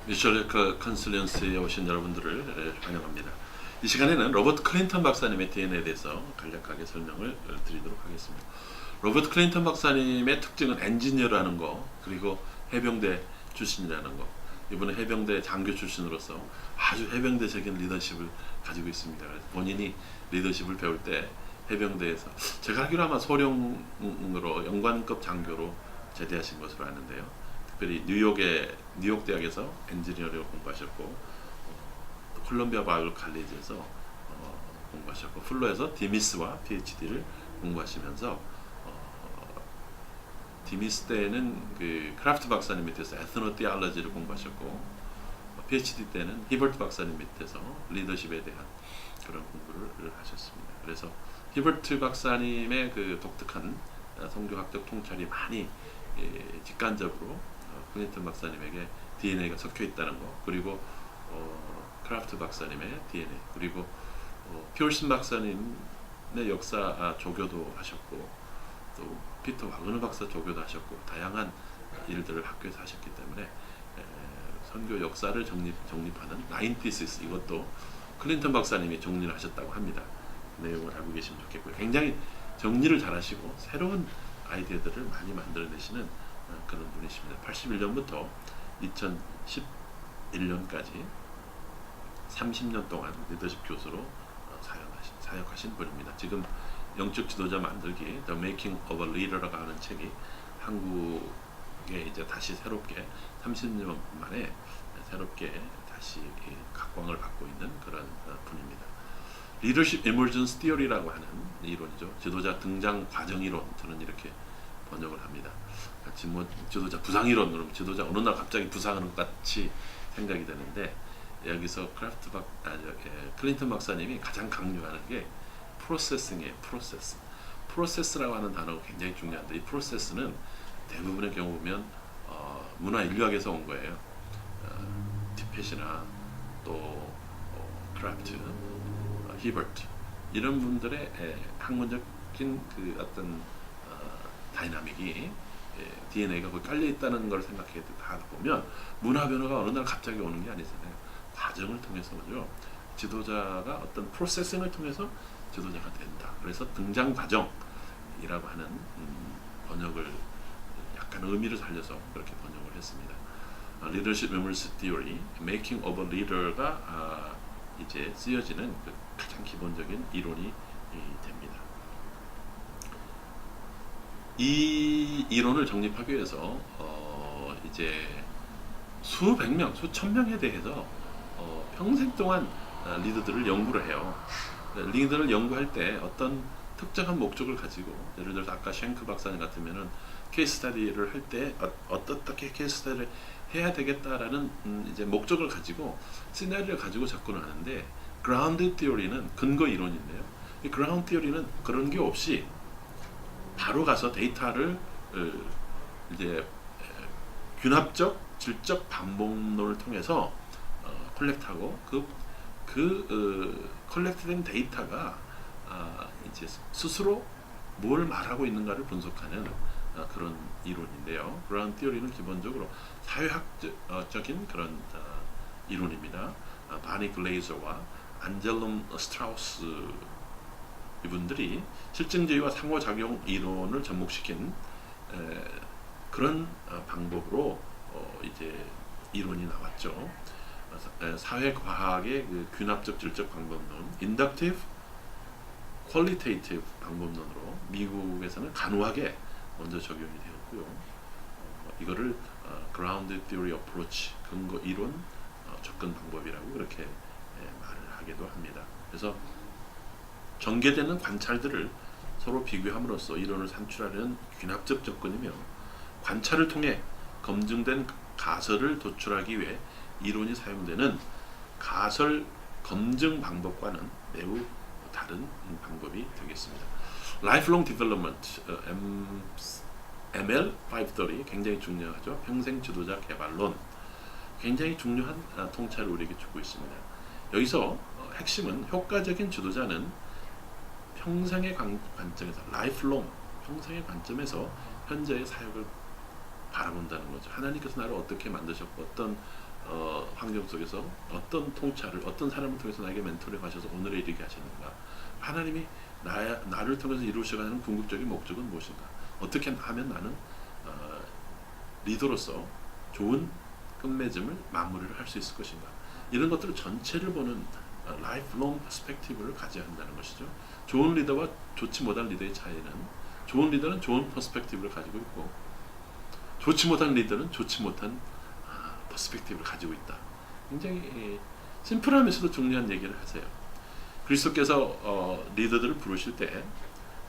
뮤추얼 컨설런스에 오신 여러분들을 환영합니다. 이 시간에는 로버트 클린턴 박사님의 DNA에 대해서 간략하게 설명을 드리도록 하겠습니다. 로버트 클린턴 박사님의 특징은 엔지니어라는 거, 그리고 해병대 출신이라는 거. 이번에 해병대 장교 출신으로서 아주 해병대적인 리더십을 가지고 있습니다. 그래서 본인이 리더십을 배울 때 해병대에서 제가 알기로 아마 소령으로 영관급 장교로 제대하신 것으로 아는데요. 특별히 뉴욕 대학에서 엔지니어링을 공부하셨고, 또 콜롬비아 바이블 칼리지에서 공부하셨고, 플로에서 디미스와 PhD를 공부하시면서 디미스 때는 그 크라프트 박사님 밑에서 에트노티알러지를 공부하셨고, PhD 때는 히버트 박사님 밑에서 리더십에 대한 그런 공부를 하셨습니다. 그래서 히버트 박사님의 그 독특한 성교학적 통찰이 많이 직관적으로 클린턴 박사님에게 DNA가 섞여 있다는 거, 그리고 크라프트 박사님의 DNA, 그리고 피올슨 박사님의 역사 조교도 하셨고, 또 피터 와그너 박사 조교도 하셨고, 다양한 일들을 학교에서 하셨기 때문에 선교 역사를 정립하는 나인 티시스, 이것도 클린턴 박사님이 정리를 하셨다고 합니다. 내용을 알고 계시면 좋겠고요. 굉장히 정리를 잘하시고 새로운 아이디어들을 많이 만들어내시는 그런 분이십니다. 81년부터 2011년까지 30년 동안 리더십 교수로 사역하신 분입니다. 지금 영적 지도자 만들기 The Making of a Leader라고 하는 책이 한국에 이제 다시 새롭게 30년 만에 새롭게 다시 각광을 받고 있는 그런 분입니다. 리더십 에머전스 티어리라고 하는 이론이죠. 지도자 등장 과정 이론, 저는 이렇게 번역을 합니다. 같이 뭐 지도자 부상 이론으로 지도자 어느 날 갑자기 부상하는 것 같이 생각이 되는데, 여기서 클린턴 박사님이 가장 강조하는 게 프로세싱이에요. 프로세스라고 하는 단어가 굉장히 중요한데, 이 프로세스는 대부분의 경우 보면 문화 인류학에서 온 거예요. 티펫이나 또 크라프트, 히버트, 이런 분들의 학문적인 그 어떤 다이나믹이 DNA가 거기 깔려 있다는 걸 생각해 보면 문화 변화가 어느 날 갑자기 오는 게 아니잖아요. 과정을 통해서 오죠. 지도자가 어떤 프로세싱을 통해서 지도자가 된다. 그래서 등장 과정이라고 하는 번역을 약간 의미를 살려서 그렇게 번역을 했습니다. 리더십 메모리스 티어리, Making of a Leader가 이제 쓰여지는 그 가장 기본적인 이론이 됩니다. 이 이론을 정립하기 위해서 이제 수백 명, 수천 명에 대해서 평생 동안 리더들을 연구를 해요. 리더를 연구할 때 어떤 특정한 목적을 가지고, 예를 들어서 아까 쉔크 박사님 같으면은 케이스 스터디를 할 때 어떻게 케이스 스터디를 해야 되겠다라는 이제 목적을 가지고 시나리오를 가지고 접근을 하는데, 그라운드 티어리는 근거 이론인데요. 이 그라운드 티어리는 그런 게 없이 바로 가서 데이터를 이제 균합적, 질적 반복론을 통해서 콜렉트하고 그 컬렉트된 데이터가 이제 스스로 뭘 말하고 있는가를 분석하는 그런 이론인데요. 그라운드 티어리는 기본적으로 사회학적인 그런 이론입니다. 바니 글레이저와 안젤름 스트라우스, 이분들이 실증주의와 상호작용 이론을 접목시킨 그런 방법으로 이제 이론이 나왔죠. 사회과학의 그 균합적 질적 방법론, 인덕티브, 퀄리테이티브 방법론으로 미국에서는 간호학에 먼저 적용이 되었고요. 이거를 그라운드 티어리 어프로치, 근거 이론 접근 방법이라고 그렇게 말을 하기도 합니다. 그래서 전개되는 관찰들을 서로 비교함으로써 이론을 산출하려는 균합적 접근이며, 관찰을 통해 검증된 가설을 도출하기 위해 이론이 사용되는 가설 검증 방법과는 매우 다른 방법이 되겠습니다. Lifelong Development, ML530, 굉장히 중요하죠. 평생 지도자 개발론, 굉장히 중요한 통찰을 우리에게 주고 있습니다. 여기서 핵심은 효과적인 지도자는 평생의 관점에서, lifelong, 평생의 관점에서 현재의 사역을 바라본다는 거죠. 하나님께서 나를 어떻게 만드셨고 어떤 환경 속에서 어떤 통찰을 어떤 사람을 통해서 나에게 멘토링 하셔서 오늘에 이르게 하셨는가? 하나님이 나를 통해서 이루셔가는 궁극적인 목적은 무엇인가? 어떻게 하면 나는 리더로서 좋은 끝맺음을 마무리를 할 수 있을 것인가? 이런 것들을 전체를 보는 라이프롱 퍼스펙티브를 가져야 한다는 것이죠. 좋은 리더와 좋지 못한 리더의 차이는 좋은 리더는 좋은 퍼스펙티브를 가지고 있고 좋지 못한 리더는 좋지 못한 퍼스펙티브를 가지고 있다. 굉장히 심플하면서도 중요한 얘기를 하세요. 그리스도께서 리더들을 부르실 때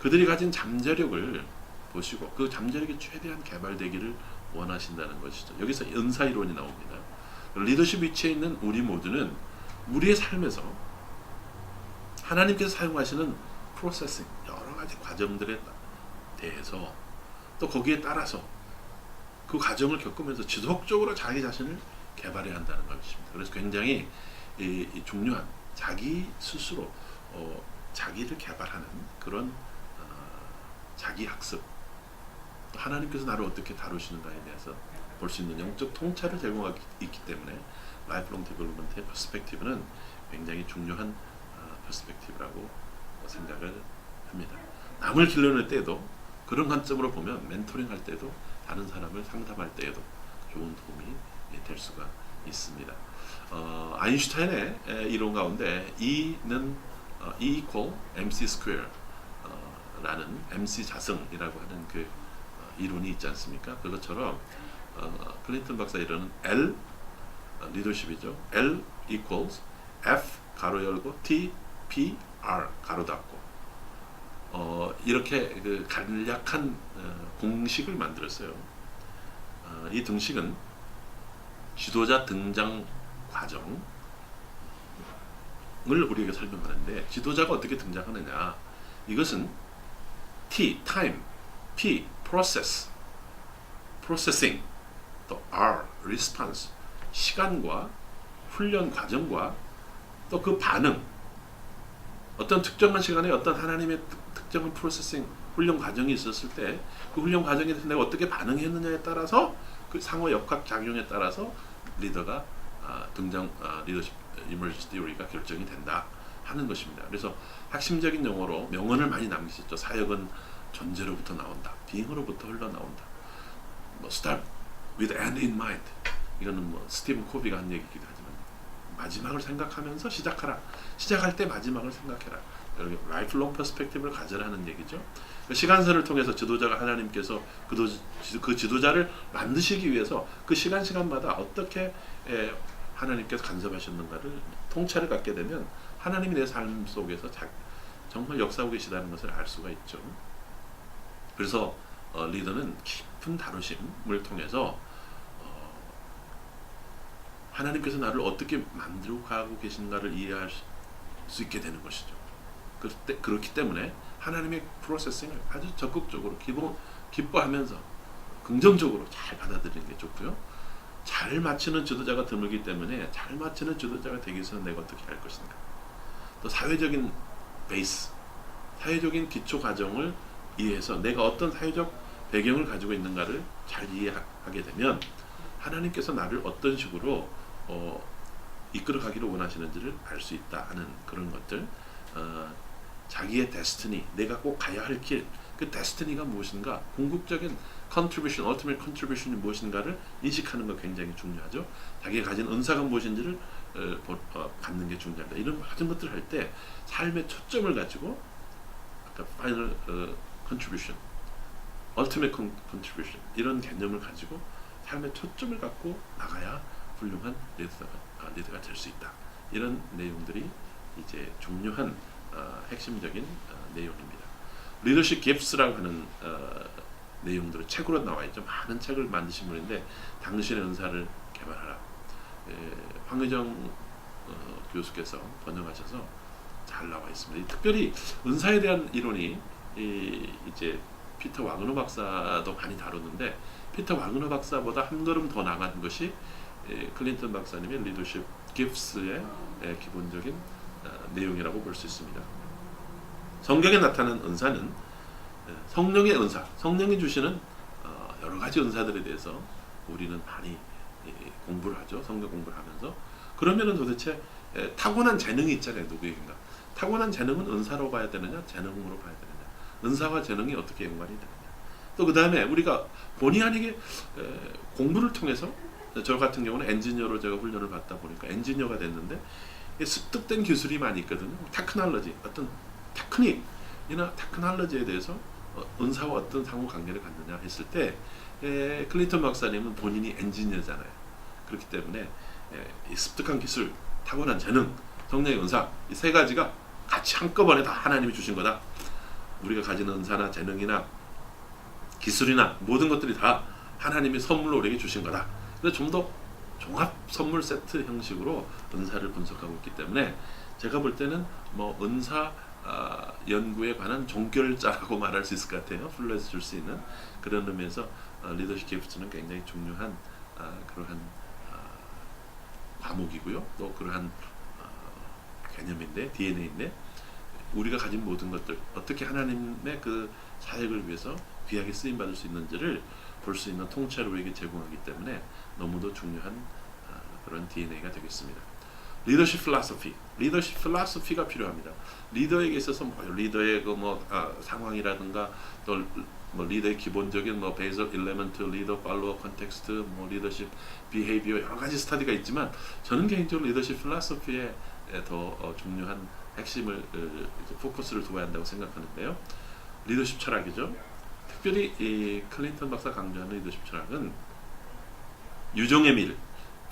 그들이 가진 잠재력을 보시고 그 잠재력이 최대한 개발되기를 원하신다는 것이죠. 여기서 은사 이론이 나옵니다. 리더십 위치에 있는 우리 모두는 우리의 삶에서 하나님께서 사용하시는 프로세싱, 여러 가지 과정들에 대해서 또 거기에 따라서 그 과정을 겪으면서 지속적으로 자기 자신을 개발해야 한다는 것입니다. 그래서 굉장히 중요한 자기 스스로 자기를 개발하는 그런 자기 학습, 하나님께서 나를 어떻게 다루시는가에 대해서 볼 수 있는 영적 통찰을 제공하고 있기 때문에 라이프롱 디벨롭먼트의 퍼스펙티브는 굉장히 중요한 퍼스펙티브라고 생각을 합니다. 남을 길러낼 때도 그런 관점으로 보면 멘토링 할 때도 다른 사람을 상담할 때에도 좋은 도움이 될 수가 있습니다. 아인슈타인의 이론 가운데 E는 E equal MC square 라는 MC 자승이라고 하는 그 이론이 있지 않습니까? 그것처럼 클린턴 박사 이론은 L 리더십이죠. L equals F 가로 열고 T P R 가로 닫고 이렇게 그 간략한 공식을 만들었어요. 이 등식은 지도자 등장 과정을 우리에게 설명하는데 지도자가 어떻게 등장하느냐? 이것은 T, time, P, process, processing, 또 R, response, 시간과 훈련 과정과 또 그 반응, 어떤 특정한 시간에 어떤 하나님의 특정한 프로세싱, 훈련 과정이 있었을 때 그 훈련 과정에 대해서 내가 어떻게 반응했느냐에 따라서 그 상호 역학 작용에 따라서 리더가 리더십 이머전시 티오리가 결정이 된다 하는 것입니다. 그래서 핵심적인 용어로 명언을 많이 남기셨죠. 사역은 존재로부터 나온다. being으로부터 흘러나온다. start with end in mind. 이거는 스티븐 코비가 한 얘기이기도 하지만 마지막을 생각하면서 시작하라. 시작할 때 마지막을 생각해라. 이렇게 라이프롱 퍼스펙티브를 가져라는 얘기죠. 시간선을 통해서 지도자가 하나님께서 그 지도자를 만드시기 위해서 그 시간마다 어떻게 하나님께서 간섭하셨는가를 통찰을 갖게 되면 하나님이 내 삶 속에서 정말 역사하고 계시다는 것을 알 수가 있죠. 그래서 리더는 깊은 다루심을 통해서 하나님께서 나를 어떻게 만들어 가고 계신가를 이해할 수 있게 되는 것이죠. 그렇기 때문에 하나님의 프로세싱을 아주 적극적으로 기뻐하면서 긍정적으로 잘 받아들이는 게 좋고요. 잘 맞추는 지도자가 드물기 때문에 잘 맞추는 지도자가 되기 위해서는 내가 어떻게 할 것인가. 또 사회적인 베이스, 사회적인 기초 과정을 이해해서 내가 어떤 사회적 배경을 가지고 있는가를 잘 이해하게 되면 하나님께서 나를 어떤 식으로 이끌어 가기를 원하시는지를 알 수 있다 하는 그런 것들, 자기의 데스티니, 내가 꼭 가야 할 길, 그 데스티니가 무엇인가, 궁극적인 컨트리뷰션, 얼티밋 컨트리뷰션이 무엇인가를 인식하는 거 굉장히 중요하죠. 자기가 가진 은사가 무엇인지를 갖는 게 중요합니다. 이런 모든 것들을 할 때 삶의 초점을 가지고 아까 파이널 컨트리뷰션, 얼티밋 컨트리뷰션 이런 개념을 가지고 삶의 초점을 갖고 나가야 훌륭한 리더가 될 수 있다. 이런 내용들이 이제 중요한 핵심적인 내용입니다. 리더십 깁스라고 하는 내용들은 책으로 나와 있죠. 많은 책을 만드신 분인데 당신의 은사를 개발하라. 황의정 교수께서 번역하셔서 잘 나와 있습니다. 특별히 은사에 대한 이론이 이제 피터 와그너 박사도 많이 다뤘는데 피터 와그너 박사보다 한 걸음 더 나간 것이 클린턴 박사님의 리더십 깁스의 기본적인 내용이라고 볼 수 있습니다. 성경에 나타난 은사는 성령의 은사, 성령이 주시는 여러 가지 은사들에 대해서 우리는 많이 공부를 하죠. 성경 공부를 하면서. 그러면은 도대체 타고난 재능이 있잖아요. 누구에게나. 타고난 재능은 은사로 봐야 되느냐, 재능으로 봐야 되느냐. 은사와 재능이 어떻게 연관이 되느냐. 또 그 다음에 우리가 본의 아니게 공부를 통해서, 저 같은 경우는 엔지니어로 제가 훈련을 받다 보니까 엔지니어가 됐는데, 습득된 기술이 많이 있거든요. 테크놀로지, 어떤 테크닉이나 테크놀로지에 대해서 은사와 어떤 상호관계를 갖느냐 했을 때, 클린턴 박사님은 본인이 엔지니어잖아요. 그렇기 때문에 이 습득한 기술, 타고난 재능, 성령의 은사, 이 세 가지가 같이 한꺼번에 다 하나님이 주신 거다. 우리가 가지는 은사나 재능이나 기술이나 모든 것들이 다 하나님이 선물로 우리에게 주신 거다. 그래서 좀 더 종합 선물 세트 형식으로 은사를 분석하고 있기 때문에 제가 볼 때는 뭐 은사 연구에 관한 종결자라고 말할 수 있을 것 같아요. 플러스 줄 수 있는 그런 의미에서 리더십 기프트는 굉장히 중요한 그러한 과목이고요. 또 그러한 개념인데, DNA인데, 우리가 가진 모든 것들 어떻게 하나님의 그 사역을 위해서 귀하게 쓰임 받을 수 있는지를 볼 수 있는 통찰을 우리에게 제공하기 때문에 너무도 중요한 그런 DNA가 되겠습니다. 리더십 필로소피, 리더십 필로소피가 필요합니다. 리더에게 있어서 뭐 리더의 그 상황이라든가 또 뭐 리더의 기본적인 뭐 베이설 일레먼트, 리더 팔로워 컨텍스트, 뭐 리더십 비헤이비어 여러 가지 스터디가 있지만 저는 개인적으로 리더십 필로소피에 더 중요한 핵심을 포커스를 두어야 한다고 생각하는데요. 리더십 철학이죠. 특별히 이 클린턴 박사 강조하는 리더십 철학은 유종의 밀,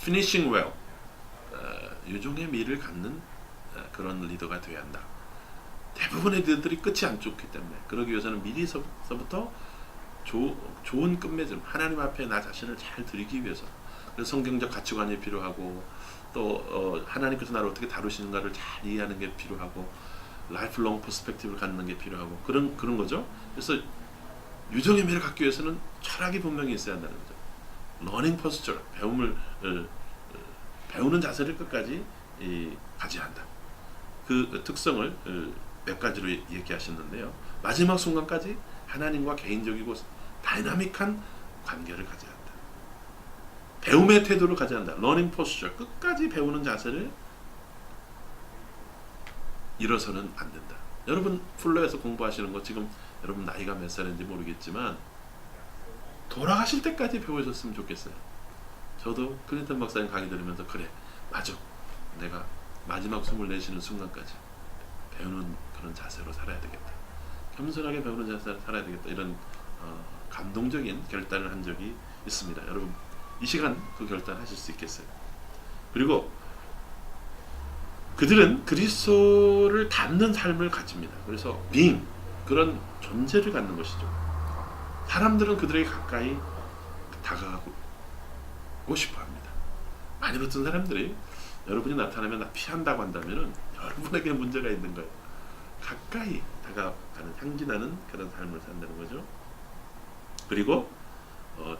finishing well, 유종의 밀을 갖는 그런 리더가 되어야 한다. 대부분의 리더들이 끝이 안 좋기 때문에 그러기 위해서는 미리서부터 좋은 끝맺음, 하나님 앞에 나 자신을 잘 드리기 위해서, 그래서 성경적 가치관이 필요하고 또 하나님께서 나를 어떻게 다루시는가를 잘 이해하는 게 필요하고 라이프롱 퍼스펙티브를 갖는 게 필요하고 그런 거죠. 그래서 유종의 미를 갖기 위해서는 철학이 분명히 있어야 한다는 거죠. 러닝 포스처, 배우는 자세를 끝까지 가져야 한다. 그 특성을 몇 가지로 얘기하셨는데요. 마지막 순간까지 하나님과 개인적이고 다이나믹한 관계를 가져야 한다. 배움의 태도를 가져야 한다. 러닝 포스처, 끝까지 배우는 자세를 잃어서는 안 된다. 여러분 풀러에서 공부하시는 거 지금 여러분 나이가 몇 살인지 모르겠지만 돌아가실 때까지 배우셨으면 좋겠어요. 저도 클린턴 박사님 강의 들으면서 그래, 맞아, 내가 마지막 숨을 내쉬는 순간까지 배우는 그런 자세로 살아야 되겠다. 겸손하게 배우는 자세로 살아야 되겠다. 이런 감동적인 결단을 한 적이 있습니다. 여러분 이 시간 그 결단 하실 수 있겠어요? 그리고 그들은 그리스도를 닮는 삶을 가집니다. 그래서 being, 그런 존재를 갖는 것이죠. 사람들은 그들에게 가까이 다가가고 싶어 합니다. 많이 어떤 사람들이 여러분이 나타나면 나 피한다고 한다면 여러분에게 문제가 있는 거예요. 가까이 다가가는, 향기나는 그런 삶을 산다는 거죠. 그리고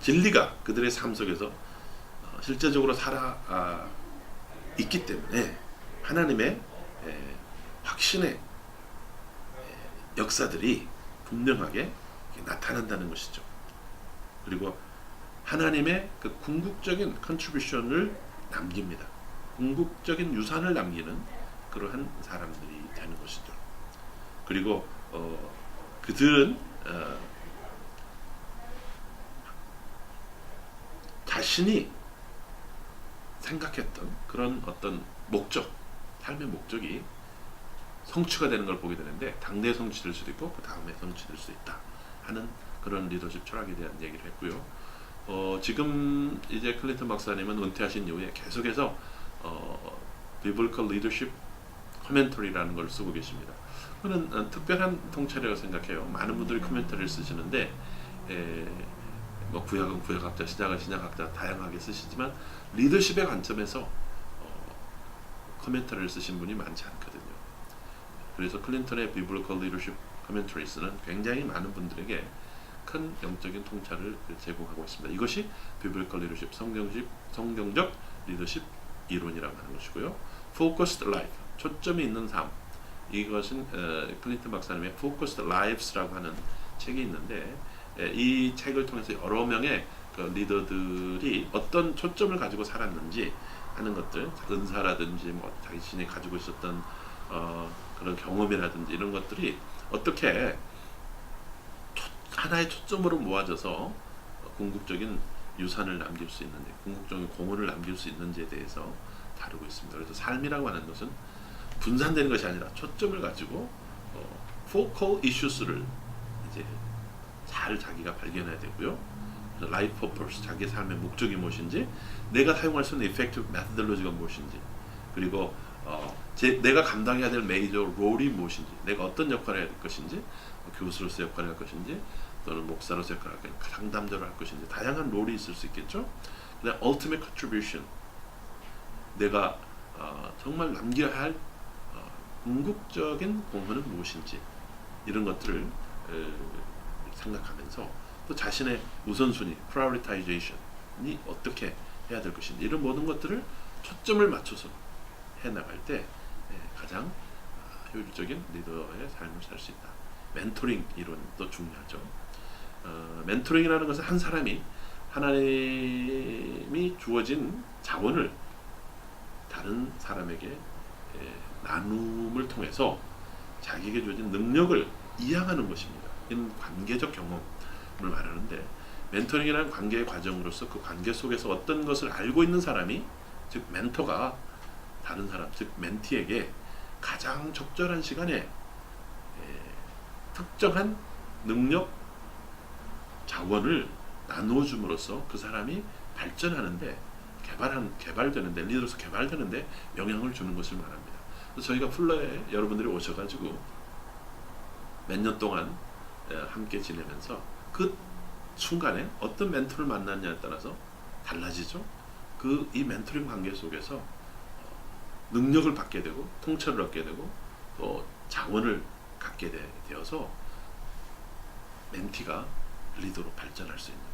진리가 그들의 삶 속에서 실제적으로 살아 있기 때문에 하나님의 확신의 역사들이 분명하게 나타난다는 것이죠. 그리고 하나님의 그 궁극적인 컨트리뷰션을 남깁니다. 궁극적인 유산을 남기는 그러한 사람들이 되는 것이죠. 그리고 그들은 자신이 생각했던 그런 어떤 목적, 삶의 목적이 성취가 되는 걸 보게 되는데 당대에 성취될 수도 있고 그 다음에 성취될 수 있다 하는 그런 리더십 철학에 대한 얘기를 했고요. 지금 이제 클린턴 박사님은 은퇴하신 이후에 계속해서 Biblical Leadership Commentary라는 걸 쓰고 계십니다. 그는 특별한 통찰이라고 생각해요. 많은 분들이 코멘터리를 쓰시는데 뭐 구약은 구약학자, 신약은 신약학자 다양하게 쓰시지만 리더십의 관점에서 코멘터리를 쓰신 분이 많지 않거든요. 그래서 클린턴의 Biblical Leadership Commentaries는 굉장히 많은 분들에게 큰 영적인 통찰을 제공하고 있습니다. 이것이 Biblical Leadership, 성경적 리더십 이론이라고 하는 것이고요. Focused Life, 초점이 있는 삶. 이것은 클린턴 박사님의 Focused Lives라고 하는 책이 있는데 이 책을 통해서 여러 명의 그 리더들이 어떤 초점을 가지고 살았는지 하는 것들, 은사라든지 뭐 자신이 가지고 있었던 그런 경험이라든지 이런 것들이 어떻게 하나의 초점으로 모아져서 궁극적인 유산을 남길 수 있는지, 궁극적인 공헌을 남길 수 있는지에 대해서 다루고 있습니다. 그래서 삶이라고 하는 것은 분산되는 것이 아니라 초점을 가지고 focal issues를 이제 잘 자기가 발견해야 되고요. 라이프 퍼포스, 자기 삶의 목적이 무엇인지, 내가 사용할 수 있는 effective methodology가 무엇인지, 그리고 내가 감당해야 될 메이저 롤이 무엇인지, 내가 어떤 역할을 해야 될 것인지, 교수로서 역할을 할 것인지, 또는 목사로서 역할을 할 것인지, 상담자로 할 것인지, 다양한 롤이 있을 수 있겠죠. 그다음 ultimate contribution, 내가 정말 남겨야 할 궁극적인 공헌은 무엇인지, 이런 것들을 생각하면서 또 자신의 우선순위, prioritization이 어떻게 해야 될 것인지, 이런 모든 것들을 초점을 맞춰서 해나갈 때 가장 효율적인 리더의 삶을 살 수 있다. 멘토링 이론도 중요하죠. 멘토링이라는 것은 한 사람이 하나님이 주어진 자원을 다른 사람에게 나눔을 통해서 자기에게 주어진 능력을 이양하는 것입니다. 이는 관계적 경험을 말하는데, 멘토링이라는 관계의 과정으로서 그 관계 속에서 어떤 것을 알고 있는 사람이, 즉 멘토가 다른 사람, 즉 멘티에게 가장 적절한 시간에 특정한 능력, 자원을 나누어 줌으로써 그 사람이 발전하는데, 개발되는데, 리더로서 개발되는데 영향을 주는 것을 말합니다. 그래서 저희가 풀러에 여러분들이 오셔가지고 몇 년 동안 함께 지내면서 그 순간에 어떤 멘토를 만났냐에 따라서 달라지죠. 이 멘토링 관계 속에서 능력을 받게 되고, 통찰을 얻게 되고, 또 자원을 갖게 되어서 멘티가 리더로 발전할 수 있는,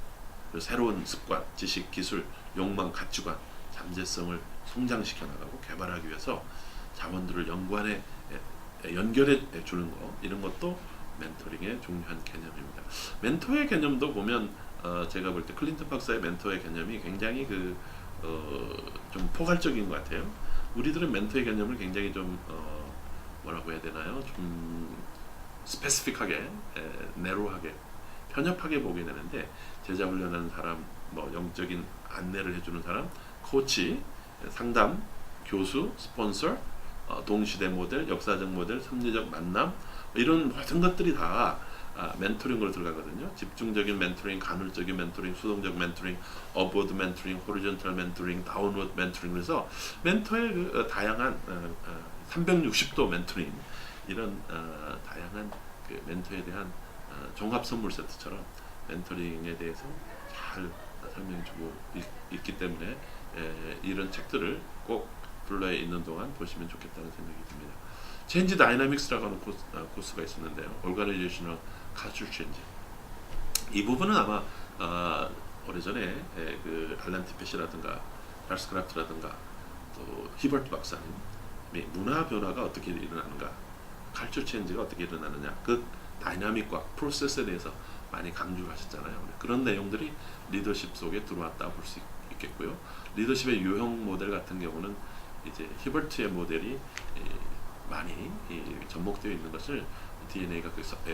그리고 새로운 습관, 지식, 기술, 욕망, 가치관, 잠재성을 성장시켜 나가고 개발하기 위해서 자원들을 연구안에 연결해 주는 것, 이런 것도 멘토링의 중요한 개념입니다. 멘토의 개념도 보면 제가 볼 때 클린턴 박사의 멘토의 개념이 굉장히 좀 포괄적인 것 같아요. 우리들은 멘토의 개념을 굉장히 좀 뭐라고 해야 되나요? 좀 스페시픽하게, 내로하게, 편협하게 보게 되는데, 제자 훈련하는 사람, 뭐 영적인 안내를 해주는 사람, 코치, 상담, 교수, 스폰서, 동시대 모델, 역사적 모델, 섭리적 만남, 이런 모든 것들이 다 멘토링으로 들어가거든요. 집중적인 멘토링, 간헐적인 멘토링, 수동적 멘토링, 업워드 멘토링, 호리존탈 멘토링, 다운워드 멘토링, 그래서 멘토의 그 다양한 360도 멘토링, 이런 다양한 그 멘토에 대한 종합 선물 세트처럼 멘토링에 대해서 잘 설명해주고 있기 때문에 이런 책들을 꼭 블러에 있는 동안 보시면 좋겠다는 생각이 듭니다. 체인지 다이나믹스라고 하는 코스가 있었는데요. Organizational Culture Change. 이 부분은 아마 오래전에 그 알란 티펫이라든가 찰스 크라프트라든가 또 히버트 박사님 문화 변화가 어떻게 일어나는가, 컬처 체인지가 어떻게 일어나느냐, 그 다이나믹과 프로세스에 대해서 많이 강조를 하셨잖아요. 그런 내용들이 리더십 속에 들어왔다 볼 수 있겠고요. 리더십의 유형 모델 같은 경우는 이제 히버트의 모델이 많이 접목되어 있는 것을, DNA가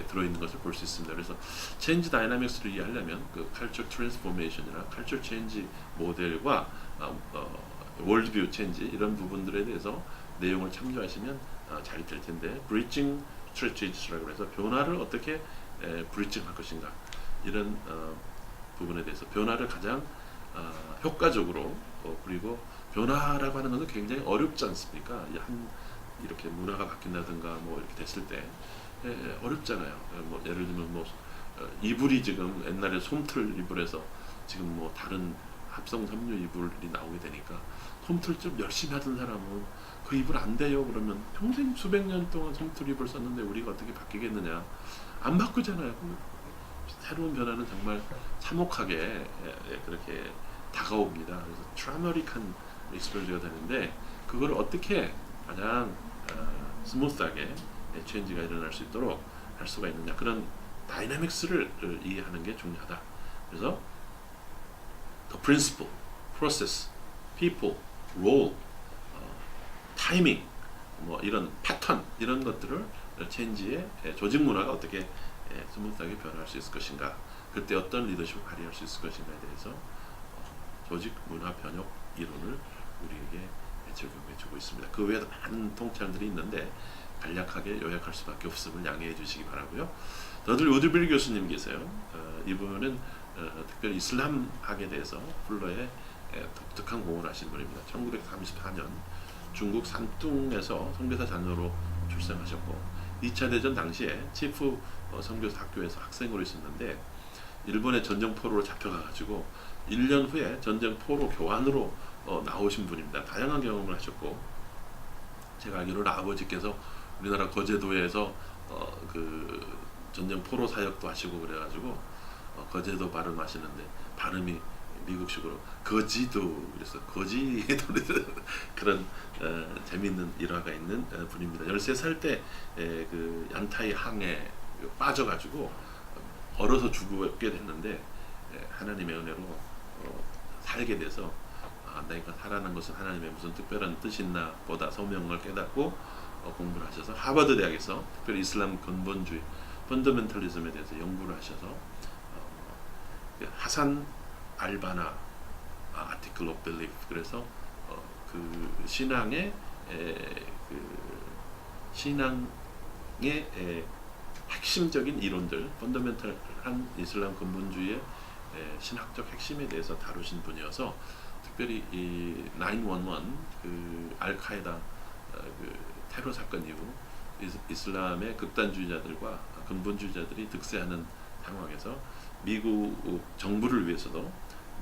들어있는 것을 볼 수 있습니다. 그래서 체인지 다이나믹스를 이해하려면 그 컬처 트랜스포메이션이나 컬처 체인지 모델과 월드뷰 체인지, 이런 부분들에 대해서 내용을 참조하시면 잘 될 텐데, 브리징 스트래티지라고 해서 변화를 어떻게 브리징할 것인가, 이런 부분에 대해서 변화를 가장 효과적으로, 그리고 변화라고 하는 것은 굉장히 어렵지 않습니까? 이렇게 문화가 바뀐다든가 뭐 이렇게 됐을 때 어렵잖아요. 뭐 예를 들면 뭐 이불이 지금 옛날에 솜틀 이불에서 지금 뭐 다른 합성 섬유 이불이 나오게 되니까, 솜틀 좀 열심히 하던 사람은 그 이불 안 돼요 그러면 평생 수백 년 동안 솜틀 이불 썼는데 우리가 어떻게 바뀌겠느냐, 안 바꾸잖아요. 새로운 변화는 정말 참혹하게 그렇게 다가옵니다. 그래서 트라우마틱한 익스포저가 되는데, 그걸 어떻게 가장 스무스하게 체인지가 일어날 수 있도록 할 수가 있느냐, 그런 다이나믹스를 이해하는 게 중요하다. 그래서 principle, process, people, role, 타이밍, 뭐 이런 패턴 이런 것들을 체인지의 조직 문화가 어떻게 스무스하게 변화할 수 있을 것인가, 그때 어떤 리더십을 발휘할 수 있을 것인가에 대해서 조직 문화 변혁 이론을 우리에게 적용해주고 있습니다. 그 외에도 많은 통찰들이 있는데 간략하게 요약할 수밖에 없음을 양해해 주시기 바라고요. 더들 우드빌 교수님 계세요. 이분은 특별히 이슬람학에 대해서 풀러의 독특한 공헌을 하신 분입니다. 1934년 중국 산둥에서 선교사 자녀로 출생하셨고 2차 대전 당시에 치프 선교사 학교에서 학생으로 있었는데 일본의 전쟁 포로로 잡혀가가지고 1년 후에 전쟁 포로 교환으로 나오신 분입니다. 다양한 경험을 하셨고 제가 알기로는 아버지께서 우리나라 거제도에서 그 전쟁 포로 사역도 하시고 그래가지고 거제도 발음하시는데 발음이 미국식으로 거지도 그래서 거지도 그런 재미있는 일화가 있는 분입니다. 13살 때 그 양타이 항에 빠져가지고 얼어서 죽게 됐는데 하나님의 은혜로 살게 돼서 내가 살아난 것은 하나님의 무슨 특별한 뜻이 있나 보다 소명을 깨닫고 공부를 하셔서 하버드 대학에서 특별히 이슬람 근본주의 펀더멘털리즘에 대해서 연구를 하셔서 하산 알바나 아티클 오브 빌리프 그래서 그 신앙의 핵심적인 이론들 펀더멘털한 이슬람 근본주의의 신학적 핵심에 대해서 다루신 분이어서 특별히 이 911 그 알카에다 그 테러 사건 이후 이슬람의 극단주의자들과 근본주의자들이 득세하는 상황에서 미국 정부를 위해서도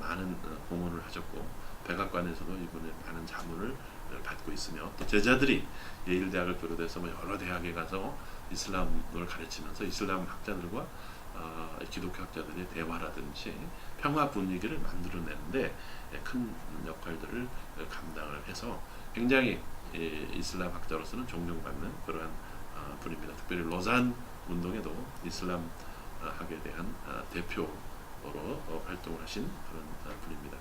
많은 공헌을 하셨고 백악관에서도 이분의 많은 자문을 받고 있으며 또 제자들이 예일 대학을 비롯해서 여러 대학에 가서 이슬람을 가르치면서 이슬람 학자들과 기독교 학자들의 대화라든지 평화 분위기를 만들어내는데 큰 역할들을 감당을 해서 굉장히 이슬람 학자로서는 존경받는 그러한 분입니다. 특별히 로잔 운동에도 이슬람 학에 대한 대표로 활동을 하신 그런 분입니다.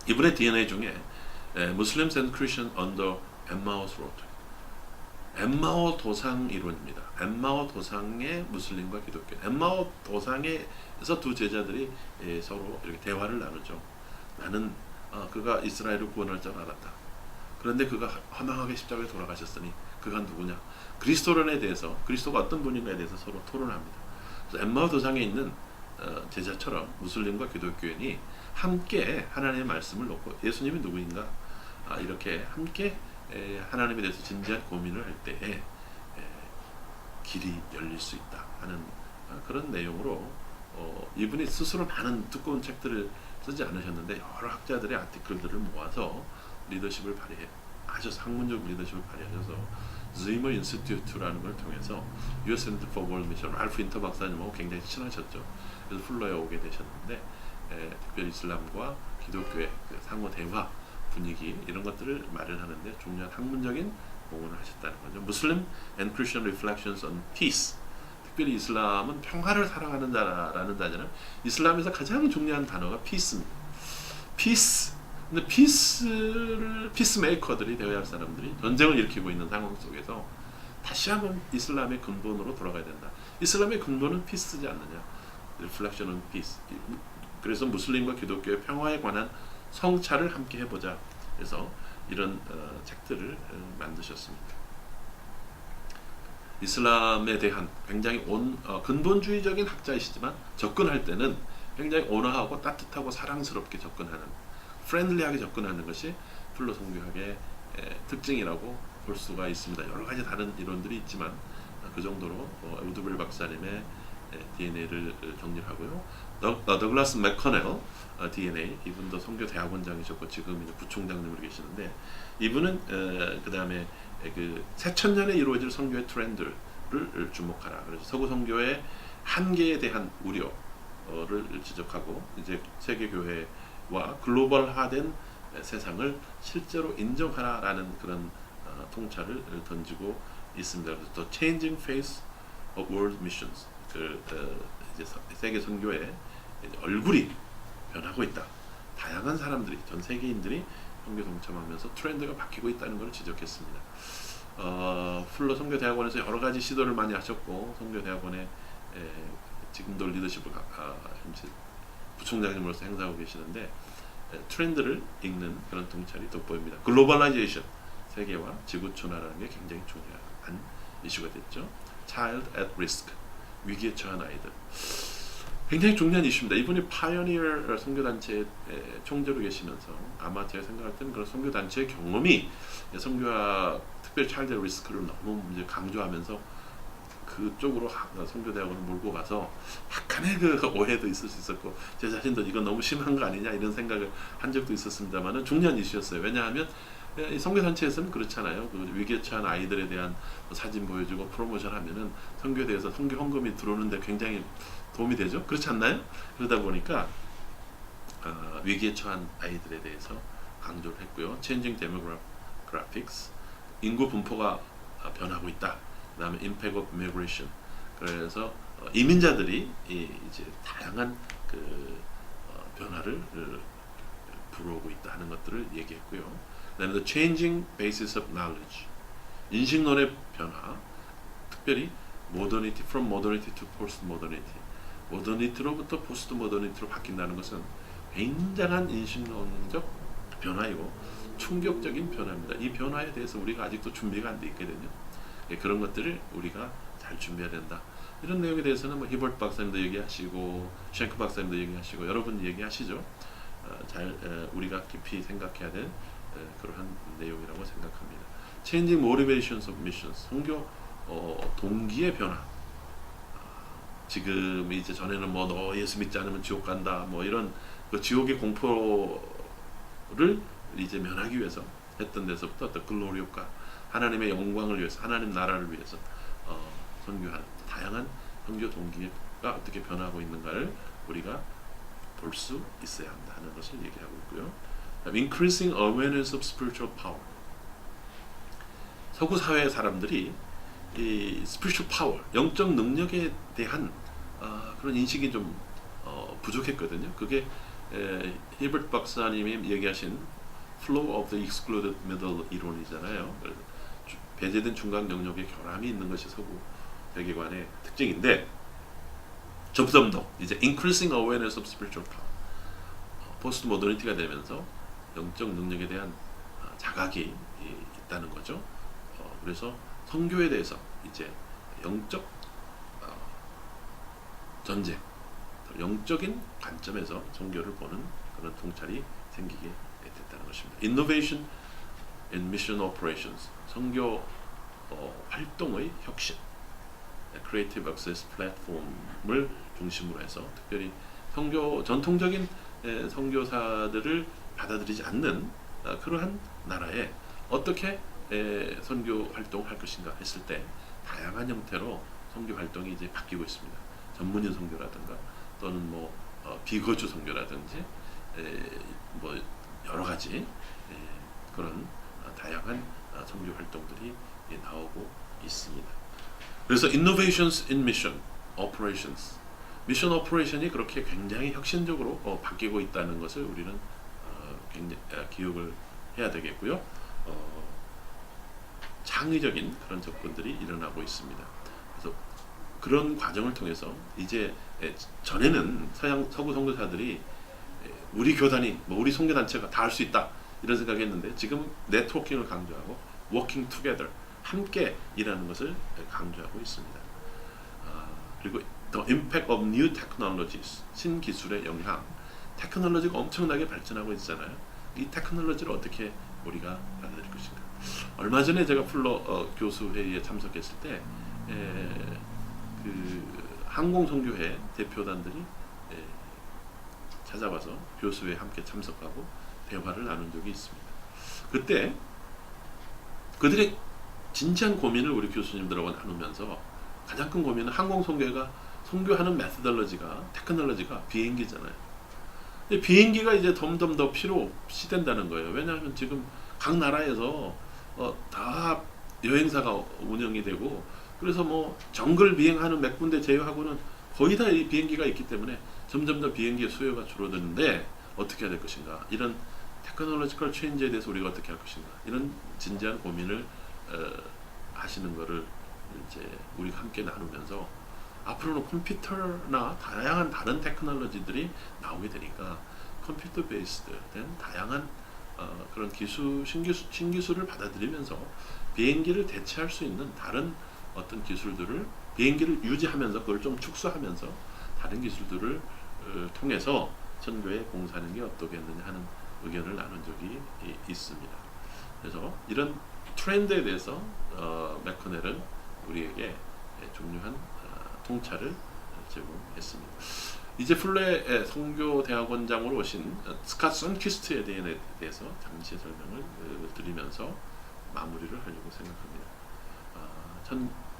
이분의 DNA 중에 Muslims and Christians under Emmaus Road, 엠마오 도상 이론입니다. 엠마오 도상의 무슬림과 기독교. 엠마오 도상에서 두 제자들이 서로 이렇게 대화를 나누죠. 나는 그가 이스라엘을 구원할 줄 알았다. 그런데 그가 허망하게 십자가에 돌아가셨으니 그가 누구냐? 그리스도론에 대해서 그리스도가 어떤 분인가에 대해서 서로 토론합니다. 그래서 엠마오 도상에 있는 제자처럼 무슬림과 기독교인이 함께 하나님의 말씀을 놓고 예수님이 누구인가 이렇게 함께 하나님에 대해서 진지한 고민을 할 때에 길이 열릴 수 있다 하는 그런 내용으로 이분이 스스로 많은 두꺼운 책들을 쓰지 않으셨는데 여러 학자들의 아티클들을 모아서 리더십을 발휘하셔서 학문적 리더십을 발휘하셔서 즈이머 인스티튜트라는 걸 통해서 US Center for World Mission 랄프 인터 박사님하고 굉장히 친하셨죠. 그래서 풀러에 오게 되셨는데 특별히 이슬람과 기독교의 그 상호 대화 분위기 이런 것들을 마련하는데 중요한 학문적인 공헌을 하셨다는 거죠. Muslim and Christian Reflections on Peace. 특별히 이슬람은 평화를 사랑하는 자라는 단어는 이슬람에서 가장 중요한 단어가 peace입니다. peace. 근데 피스메이커들이 되어야 할 사람들이 전쟁을 일으키고 있는 상황 속에서 다시 한번 이슬람의 근본으로 돌아가야 된다. 이슬람의 근본은 피스지 않느냐? Reflection on Peace. 그래서 무슬림과 기독교의 평화에 관한 성찰을 함께 해보자. 그래서 이런 책들을 만드셨습니다. 이슬람에 대한 굉장히 근본주의적인 학자이시지만 접근할 때는 굉장히 온화하고 따뜻하고 사랑스럽게 접근하는, 프렌들리하게 접근하는 것이 풀러 선교학의 특징이라고 볼 수가 있습니다. 여러 가지 다른 이론들이 있지만 그 정도로 우드빌 박사님의 DNA를 정리하고요. 더글라스 맥커넬 DNA, 이분도 선교 대학원장이셨고 지금 이제 부총장님으로 계시는데 이분은 그 다음에 그 새천년에 이루어질 선교의 트렌드를 주목하라. 그래서 서구 선교의 한계에 대한 우려를 지적하고 이제 세계 교회와 글로벌화된 세상을 실제로 인정하라라는 그런 통찰을 던지고 있습니다. 그래서 또 Changing Face of World Missions, 이제 세계 선교의 얼굴이 변하고 있다. 다양한 사람들이 전 세계인들이 선교 동참하면서 트렌드가 바뀌고 있다는 것을 지적했습니다. 풀러 선교대학원에서 여러 가지 시도를 많이 하셨고 선교대학원에 지금도 리더십을 현재 부총장님으로서 행사하고 계시는데 트렌드를 읽는 그런 통찰이 돋보입니다. 글로벌라이제이션, 세계화, 지구촌화라는 게 굉장히 중요한 이슈가 됐죠. Child at risk, 위기에 처한 아이들. 굉장히 중요한 이슈입니다. 이분이 파이오니어 선교단체 총재로 계시면서 아마 제가 생각할 때는 그런 선교단체의 경험이 선교와 특별히 차일드 리스크를 너무 이제 강조하면서 그쪽으로 선교대학원을 몰고 가서 약간의 그 오해도 있을 수 있었고 제 자신도 이건 너무 심한 거 아니냐 이런 생각을 한 적도 있었습니다만은 중요한 이슈였어요. 왜냐하면 이 선교단체에서는 그렇잖아요. 그 위기에 처한 아이들에 대한 사진 보여주고 프로모션 하면은 선교대에서 선교 헌금이 들어오는데 굉장히 도움이 되죠. 그렇지 않나요? 그러다 보니까 위기에 처한 아이들에 대해서 강조를 했고요. Changing demographics, 인구 분포가 변하고 있다. 그다음에 Impact of Migration. 그래서 이민자들이 이제 다양한 그 변화를 불어오고 있다 하는 것들을 얘기했고요. 그다음에 The Changing Basis of Knowledge, 인식론의 변화, 특별히 Modernity from Modernity to Postmodernity. 모더니티로부터 포스트 모더니티로 바뀐다는 것은 굉장한 인식론적 변화이고 충격적인 변화입니다. 이 변화에 대해서 우리가 아직도 준비가 안 돼 있거든요. 그런 것들을 우리가 잘 준비해야 된다. 이런 내용에 대해서는 뭐 히버트 박사님도 얘기하시고 쉔크 박사님도 얘기하시고 여러분 얘기하시죠. 우리가 깊이 생각해야 될 그러한 내용이라고 생각합니다. Changing motivations of missions, 선교 동기의 변화. 지금 이제 전에는 뭐 너 예수 믿지 않으면 지옥 간다 뭐 이런 그 지옥의 공포를 이제 면하기 위해서 했던 데서부터 또 글로리 효과, 하나님의 영광을 위해서, 하나님 나라를 위해서 선교하는 다양한 선교 동기가 어떻게 변하고 있는가를 우리가 볼 수 있어야 한다는 것을 얘기하고 있고요. Increasing awareness of spiritual power. 서구 사회의 사람들이 이 spiritual power, 영적 능력에 대한 그런 인식이 좀 부족했거든요. 그게 히버트 박사님이 얘기하신 flow of the excluded middle 이론이잖아요. 배제된 중간 영역의 결함이 있는 것이 서구 세계관의 특징인데 점점 더 이제 increasing awareness of spiritual power, 포스트 모더니티가 되면서 영적 능력에 대한 자각이 있다는 거죠. 그래서 선교에 대해서 이제 영적 전쟁, 영적인 관점에서 선교를 보는 그런 통찰이 생기게 됐다는 것입니다. Innovation in Mission Operations, 선교 활동의 혁신, Creative Access Platform을 중심으로 해서 특별히 선교 전통적인 선교사들을 받아들이지 않는 그러한 나라에 어떻게 선교 활동을 할 것인가 했을 때 다양한 형태로 선교 활동이 이제 바뀌고 있습니다. 전문인 선교라든가 또는 뭐 비거주 선교라든지 뭐 여러 가지 그런 다양한 선교 활동들이 나오고 있습니다. 그래서 innovations in mission operations, 미션 오퍼레이션이 그렇게 굉장히 혁신적으로 바뀌고 있다는 것을 우리는 굉장히 기억을 해야 되겠고요. 창의적인 그런 접근들이 일어나고 있습니다. 그래서 그런 과정을 통해서 이제 전에는 서구 선교사들이 우리 교단이 뭐 우리 선교단체가 다 할 수 있다 이런 생각했는데 지금 네트워킹을 강조하고 working together, 함께 일하는 것을 강조하고 있습니다. 그리고 the impact of new technologies, 신기술의 영향, 테크놀로지가 엄청나게 발전하고 있잖아요. 이 테크놀로지를 어떻게 우리가 받아들일 것인가. 얼마 전에 제가 풀러 교수 회의에 참석했을 때 그 항공선교회 대표단들이 찾아와서 교수회에 함께 참석하고 대화를 나눈 적이 있습니다. 그때 그들의 진지한 고민을 우리 교수님들하고 나누면서 가장 큰 고민은 항공선교회가 선교하는 메시덜러지가, 테크놀로지가 비행기잖아요. 근데 비행기가 이제 점점 더 필요 없이 된다는 거예요. 왜냐하면 지금 각 나라에서 다 여행사가 운영이 되고, 그래서 뭐 정글 비행하는 몇 군데 제외하고는 거의 다 이 비행기가 있기 때문에 점점 더 비행기의 수요가 줄어드는데 어떻게 해야 될 것인가, 이런 테크놀로지컬 체인지에 대해서 우리가 어떻게 할 것인가, 이런 진지한 고민을 하시는 것을 이제 우리가 함께 나누면서 앞으로는 컴퓨터나 다양한 다른 테크놀로지들이 나오게 되니까 컴퓨터 베이스드 된 다양한 그런 신기술을 받아들이면서 비행기를 대체할 수 있는 다른 어떤 기술들을, 비행기를 유지하면서 그걸 좀 축소하면서 다른 기술들을 통해서 선교에 봉사하는 게 어떻겠느냐 하는 의견을 나눈 적이 있습니다. 그래서 이런 트렌드에 대해서 맥커넬은 우리에게 중요한 통찰을 제공했습니다. 이제 플레 선교대학원장으로 오신 스캇 선퀴스트에 대해서 잠시 설명을 드리면서 마무리를 하려고 생각합니다.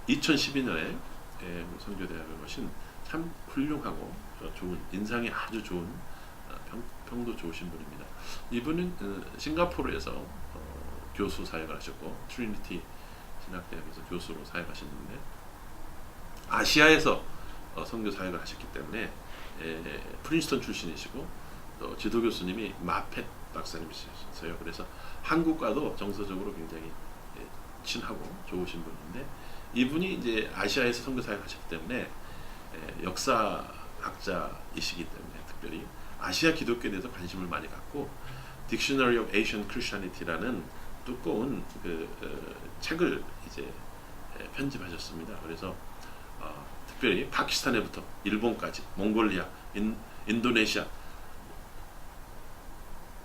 2012년에 선교대학을 오신 참 훌륭하고 좋은, 인상이 아주 좋은, 평도 좋으신 분입니다. 이분은 싱가포르에서 교수 사역을 하셨고 트리니티 신학대학에서 교수로 사역하셨는데 아시아에서 선교 사역을 하셨기 때문에 프린스턴 출신이시고 또 지도 교수님이 마펫 박사님이셨어요. 그래서 한국과도 정서적으로 굉장히 친하고 좋으신 분인데 이분이 이제 아시아에서 선교 사역하셨기 때문에 역사학자이시기 때문에 특별히 아시아 기독교에 대해서 관심을 많이 갖고 Dictionary of Asian Christianity라는 두꺼운 책을 이제 편집하셨습니다. 그래서 특별히 파키스탄에부터 일본까지, 몽골리아, 인도네시아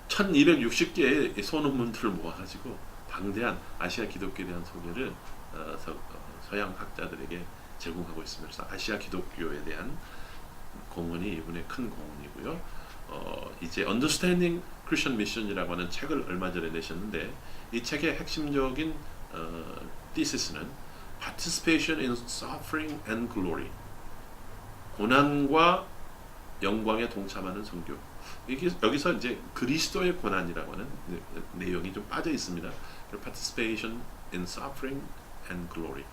1260개의 소논문들을 모아가지고 방대한 아시아 기독교에 대한 소개를 서양 학자들에게 제공하고 있습니다. 그래서 아시아 기독교에 대한 공헌이 이분의 큰 공헌이고요. 이제 Understanding Christian Mission이라고 하는 책을 얼마 전에 내셨는데 이 책의 핵심적인 thesis,는 Participation in Suffering and Glory, 고난과 영광에 동참하는 선교. 이게 여기서 이제 그리스도의 고난이라고 하는 내용이 좀 빠져 있습니다. Participation in Suffering and Glory.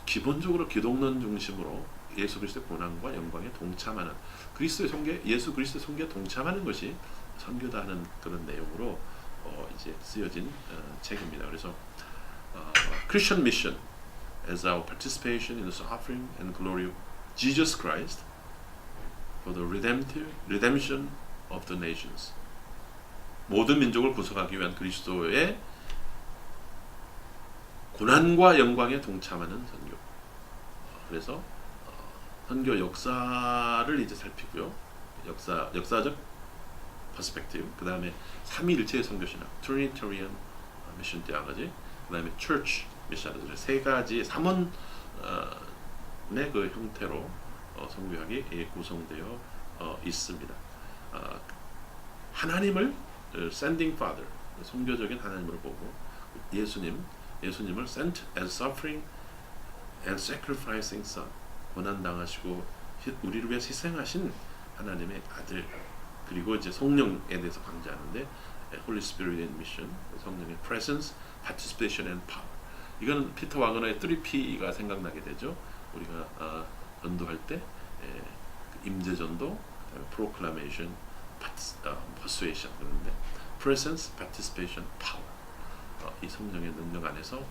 기본적으로 기독론 중심으로 예수 그리스도의 고난과 영광에 동참하는, 그리스도의 선교, 예수 그리스도의 선교에 동참하는 것이 선교다 하는 그런 내용으로 이제 쓰여진 책입니다. 그래서 Christian Mission as our participation in the suffering and glory of Jesus Christ for the redemption of the nations. 모든 민족을 구속하기 위한 그리스도의 고난과 영광에 동참하는 선교. 그래서 선교 역사를 이제 살피고요. 역사적 퍼스펙티브, 그 다음에 삼위일체의 선교신학, Trinitarian Mission Theology, 그 다음에 Church Mission, 세 가지 삼원의 그 형태로 선교학이 구성되어 있습니다. 하나님을 Sending Father, 선교적인 하나님으로 보고 예수님을 Sent as Suffering and Sacrificing Son, 고난당하시고 우리를 위해 희생하신 하나님의 아들, 그리고 이제 성령에 대해서 강조하는데 Holy Spirit in Mission, 성령의 Presence, Participation and Power. 이건 피터 와그너의 3P가 생각나게 되죠. 우리가 전도할 때 임재전도, Proclamation, Persuasion, 그런데 Presence, Participation, Power. 이 성령의 능력 안에서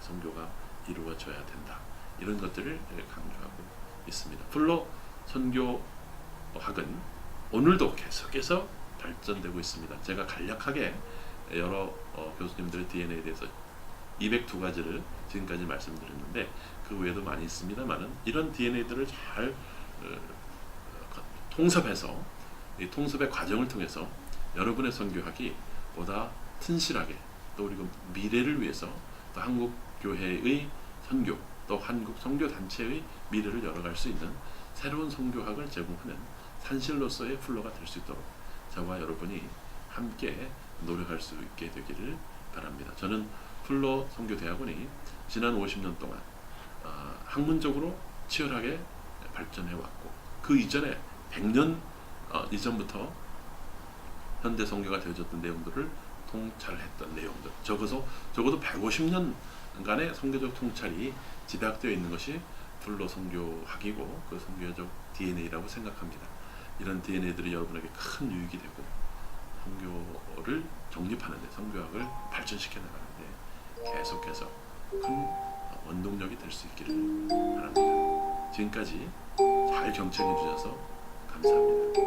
선교가 이루어져야 된다. 이런 것들을 강조하고 있습니다. 플로 선교학은 오늘도 계속해서 발전되고 있습니다. 제가 간략하게 여러 교수님들의 DNA에 대해서 202가지를 지금까지 말씀드렸는데 그 외에도 많이 있습니다만은 이런 DNA들을 잘 통섭해서 이 통섭의 과정을 통해서 여러분의 선교학이 보다 튼실하게, 또 그리고 미래를 위해서 또 한국 교회의 선교, 또 한국 선교 단체의 미래를 열어갈 수 있는 새로운 선교학을 제공하는 산실로서의 플로가 될 수 있도록 저와 여러분이 함께 노력할 수 있게 되기를 바랍니다. 저는 플로 선교대학원이 지난 50년 동안 학문적으로 치열하게 발전해 왔고 그 이전에 100년 이전부터 현대 선교가 되어졌던 내용들을 통찰했던 내용들, 적어도 150년간의 선교적 통찰이 집약되어 있는 것이 플로 선교학이고 그 선교적 DNA라고 생각합니다. 이런 DNA들이 여러분에게 큰 유익이 되고 선교를 정립하는데, 선교학을 발전시켜 나가는데 계속해서 큰 원동력이 될 수 있기를 바랍니다. 지금까지 잘 경청해 주셔서 감사합니다.